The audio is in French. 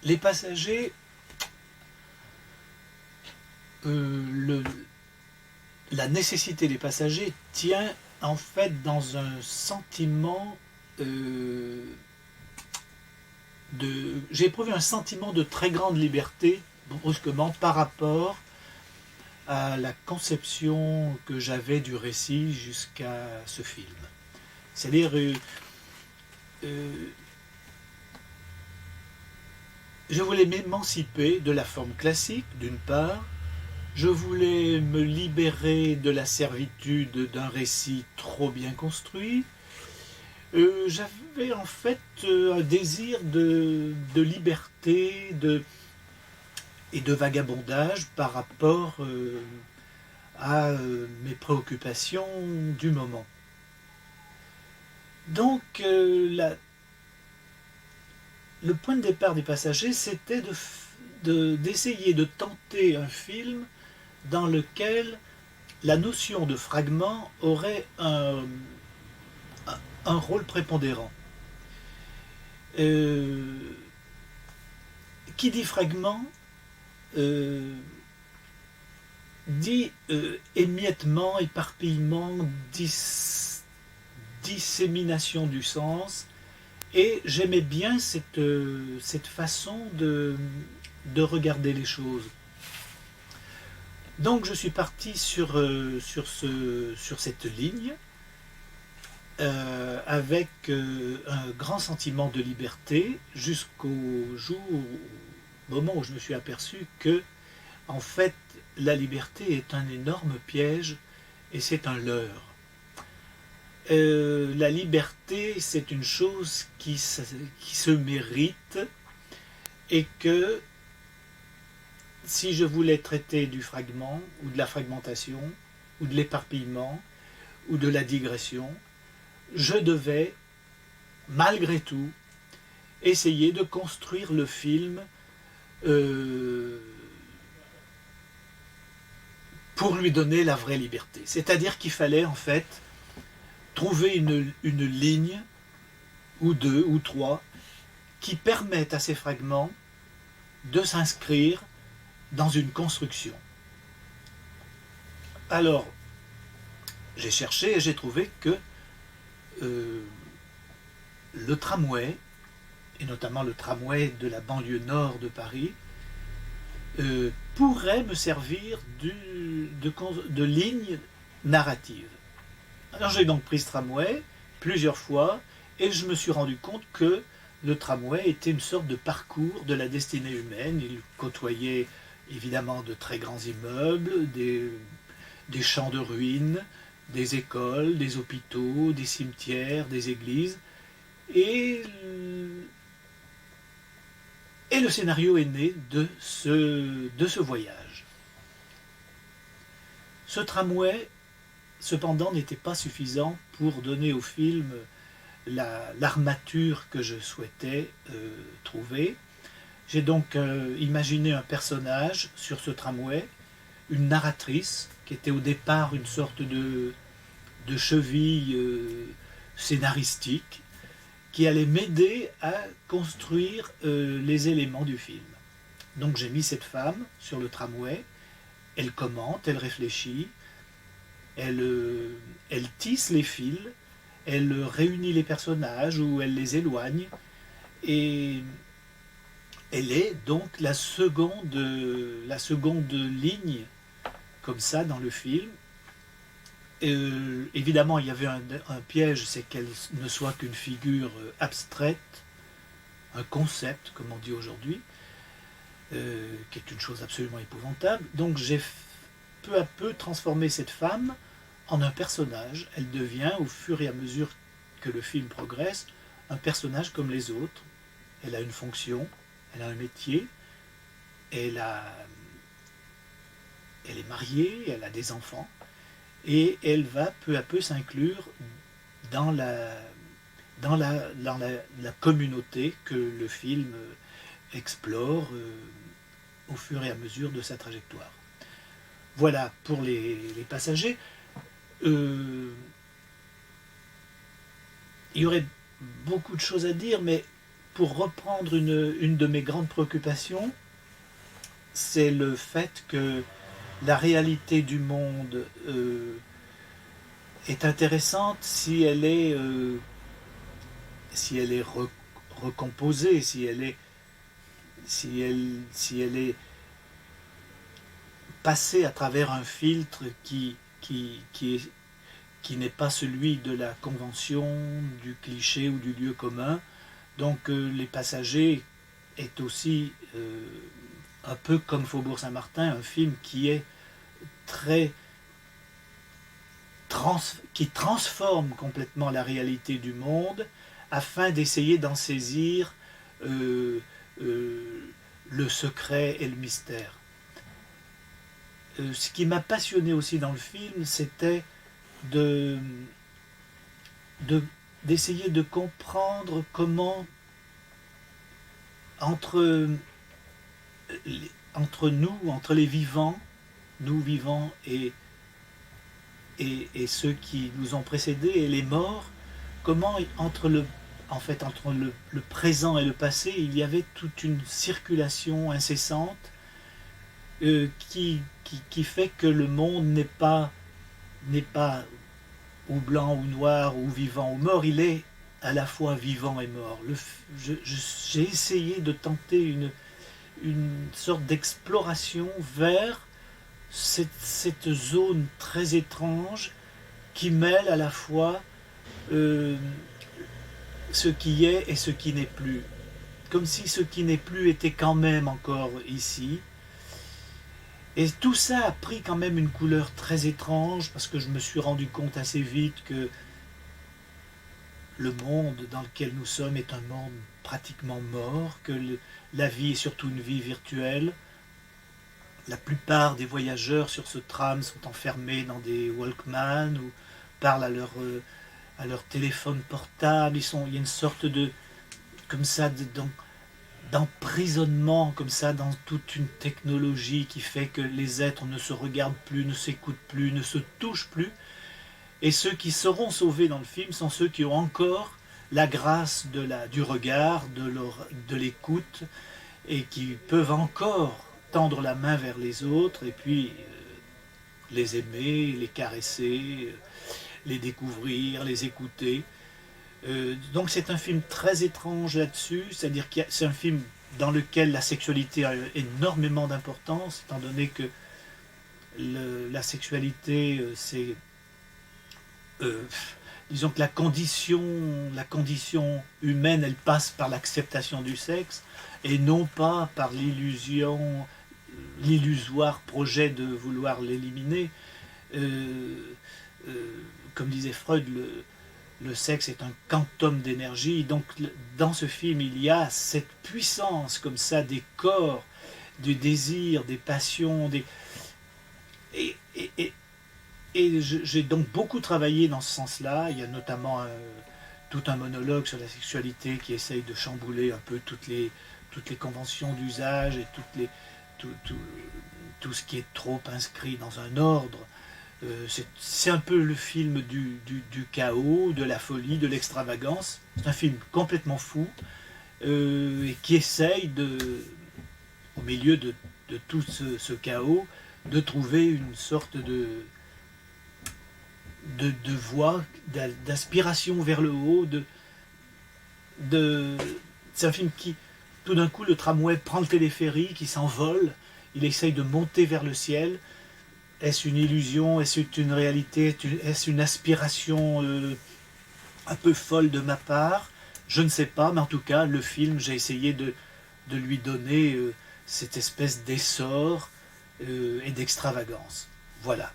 Les passagers, le, la nécessité des passagers tient en fait dans un sentiment j'ai éprouvé un sentiment de très grande liberté brusquement par rapport à la conception que j'avais du récit jusqu'à ce film. C'est-à-dire, euh, je voulais m'émanciper de la forme classique, d'une part. Je voulais me libérer de la servitude d'un récit trop bien construit. J'avais en fait un désir de liberté et de vagabondage par rapport à mes préoccupations du moment. Donc le point de départ des passagers, c'était d'essayer de tenter un film dans lequel la notion de fragment aurait un rôle prépondérant. Euh, qui dit fragment dit émiettement, éparpillement, dissémination du sens. Et j'aimais bien cette façon de regarder les choses. Donc je suis parti sur cette ligne avec un grand sentiment de liberté jusqu'au moment où je me suis aperçu que, en fait, la liberté est un énorme piège et c'est un leurre. La liberté, c'est une chose qui se mérite et que si je voulais traiter du fragment ou de la fragmentation ou de l'éparpillement ou de la digression, je devais, malgré tout, essayer de construire le film pour lui donner la vraie liberté. C'est-à-dire qu'il fallait en fait trouver une ligne, ou deux, ou trois, qui permettent à ces fragments de s'inscrire dans une construction. Alors, j'ai cherché et j'ai trouvé que euh, le tramway, et notamment le tramway de la banlieue nord de Paris, pourrait me servir de ligne narrative. Alors j'ai donc pris ce tramway plusieurs fois et je me suis rendu compte que le tramway était une sorte de parcours de la destinée humaine. Il côtoyait évidemment de très grands immeubles, des champs de ruines, des écoles, des hôpitaux, des cimetières, des églises. Et, et le scénario est né de ce voyage. Ce tramway, cependant, n'était pas suffisant pour donner au film l'armature que je souhaitais trouver. J'ai donc imaginé un personnage sur ce tramway, une narratrice qui était au départ une sorte de cheville scénaristique qui allait m'aider à construire les éléments du film. Donc j'ai mis cette femme sur le tramway, elle commente, elle réfléchit, elle tisse les fils, elle réunit les personnages ou elle les éloigne, et elle est donc la seconde ligne, comme ça, dans le film. Évidemment, il y avait un piège, c'est qu'elle ne soit qu'une figure abstraite, un concept, comme on dit aujourd'hui, qui est une chose absolument épouvantable. Donc j'ai peu à peu transformé cette femme en un personnage. Elle devient, au fur et à mesure que le film progresse, un personnage comme les autres. Elle a une fonction, elle a un métier, elle, a, elle est mariée, elle a des enfants, et elle va peu à peu s'inclure dans la communauté que le film explore au fur et à mesure de sa trajectoire. Voilà pour les passagers. Euh, il y aurait beaucoup de choses à dire, mais pour reprendre une de mes grandes préoccupations, c'est le fait que la réalité du monde est intéressante si elle est recomposée, si elle est passée à travers un filtre qui n'est pas celui de la convention, du cliché ou du lieu commun. Donc les passagers est aussi un peu comme Faubourg Saint-Martin, un film qui est très qui transforme complètement la réalité du monde afin d'essayer d'en saisir le secret et le mystère. Ce qui m'a passionné aussi dans le film, c'était d'essayer de comprendre comment entre nous, entre les vivants, nous vivants et ceux qui nous ont précédés et les morts, comment entre le présent et le passé, il y avait toute une circulation incessante qui fait que le monde n'est pas ou blanc ou noir ou vivant ou mort, il est à la fois vivant et mort. J'ai essayé de tenter une sorte d'exploration vers cette zone très étrange qui mêle à la fois ce qui est et ce qui n'est plus. Comme si ce qui n'est plus était quand même encore ici. Et tout ça a pris quand même une couleur très étrange parce que je me suis rendu compte assez vite que le monde dans lequel nous sommes est un monde pratiquement mort, que la vie est surtout une vie virtuelle. La plupart des voyageurs sur ce tram sont enfermés dans des Walkman ou parlent à leur téléphone portable. Il y a une sorte de comme ça d'emprisonnement comme ça dans toute une technologie qui fait que les êtres ne se regardent plus, ne s'écoutent plus, ne se touchent plus. Et ceux qui seront sauvés dans le film sont ceux qui ont encore la grâce du regard, de l'écoute, et qui peuvent encore tendre la main vers les autres, et puis les aimer, les caresser, les découvrir, les écouter. Donc c'est un film très étrange là-dessus, c'est-à-dire que c'est un film dans lequel la sexualité a énormément d'importance, étant donné que la sexualité, c'est... disons que la condition humaine, elle passe par l'acceptation du sexe, et non pas par l'illusoire projet de vouloir l'éliminer. Comme disait Freud, le sexe est un quantum d'énergie. Donc dans ce film, il y a cette puissance comme ça des corps, du désir, des passions, et j'ai donc beaucoup travaillé dans ce sens-là. Il y a notamment tout un monologue sur la sexualité qui essaye de chambouler un peu toutes les conventions d'usage et tout ce qui est trop inscrit dans un ordre. C'est un peu le film du chaos, de la folie, de l'extravagance. C'est un film complètement fou et qui essaye au milieu de tout ce chaos, de trouver une sorte de voie, d'aspiration vers le haut. C'est un film qui, tout d'un coup, le tramway prend le téléphérique, il s'envole, il essaye de monter vers le ciel. Est-ce une illusion? Est-ce une réalité? Est-ce une aspiration un peu folle de ma part? Je ne sais pas, mais en tout cas, le film, j'ai essayé de lui donner cette espèce d'essor et d'extravagance. Voilà.